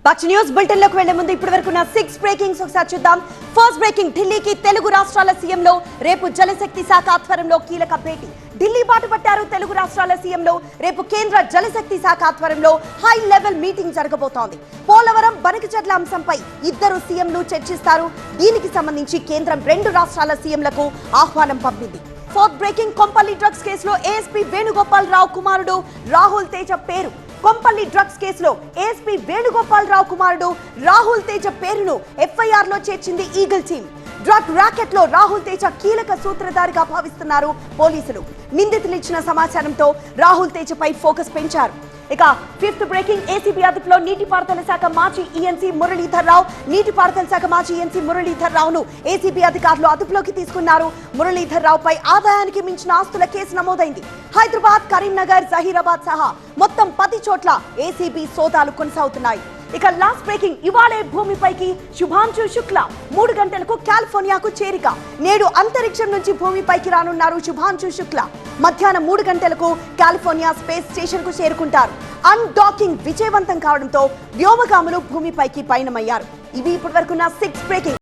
Box news bulletin లోకి వెళ్లే ముందు ఇప్పటివరకు నా 6 బ్రేకింగ్స్ ఒకసారి చూద్దాం. ఫస్ట్ బ్రేకింగ్, ఢిల్లీకి తెలుగు రాష్ట్రాల సీఎంలో రేపు జలశక్తి శాఖ ఆధ్వర్యంలో కీలక భేటీ. ఢిల్లీ బాట పట్టారు తెలుగు రాష్ట్రాల సీఎంలో. రేపు కేంద్ర జలశక్తి శాఖ ఆధ్వర్యంలో హై లెవెల్ మీటింగ్ జరగబోతోంది. పోలవరం బనకచెర్ల అంశంపై ఇద్దరు సీఎంలు చర్చిస్తారు. దీనికి సంబంధించి కేంద్రం 2 రాష్ట్రాల సీఎంలకు ఆహ్వానం పంపింది. ఫోర్త్ బ్రేకింగ్, కొంపల్లి డ్రగ్స్ కేసులో ఏఎస్పీ వేణుగోపాల్ రావు కుమారుడు రాహుల్ తేజ పేరు. కొంపల్లి డ్రగ్స్ కేసులో ఏఎస్పీ వేణుగోపాల్ రావు కుమారుడు రాహుల్ తేజ పేరును ఎఫ్ఐఆర్ లో చేర్చింది ఈగల్ టీమ్. డ్రగ్ ర్యాకెట్ లో రాహుల్ తేజ కీలక సూత్రధారిగా భావిస్తున్నారు పోలీసులు. నిందితులు ఇచ్చిన సమాచారంతో రాహుల్ తేజపై ఫోకస్ పెంచారు. ఇక ఫిఫ్త్ బ్రేకింగ్, ఏసీబీ అదుపులో నీటిపారుదల శాఖ మాజీ ఈఎన్సీ మురళీధర్ రావు. నీటిపారుదల శాఖ మాజీ ఈఎన్సీ మురళీధర్ రావును ఏసీబీ అధికారులు అదుపులోకి తీసుకున్నారు. మురళీధర్ రావుపై ఆదాయానికి మించిన ఆస్తుల కేసు నమోదైంది. హైదరాబాద్, కరీంనగర్, జహీరాబాద్ సహా మొత్తం 10 చోట్ల ఏసీబీ సోదాలు కొనసాగుతున్నాయి. ఇక లాస్ట్ బ్రేకింగ్, ఇవాళే భూమిపైకి శుభాంశు శుక్లా 3 గంటలకు కాలిఫోర్నియాకు చేరిక. నేడు అంతరిక్షం నుంచి భూమిపైకి రానున్నారు శుభాంశు శుక్లా. మధ్యాహ్నం 3 గంటలకు కాలిఫోర్నియా స్పేస్ స్టేషన్ కు చేరుకుంటారు. అన్డాకింగ్ విజయవంతం కావడంతో వ్యోమగాములు భూమిపైకి పయనమయ్యారు. ఇవి ఇప్పటివరకు నా 6 బ్రేకింగ్.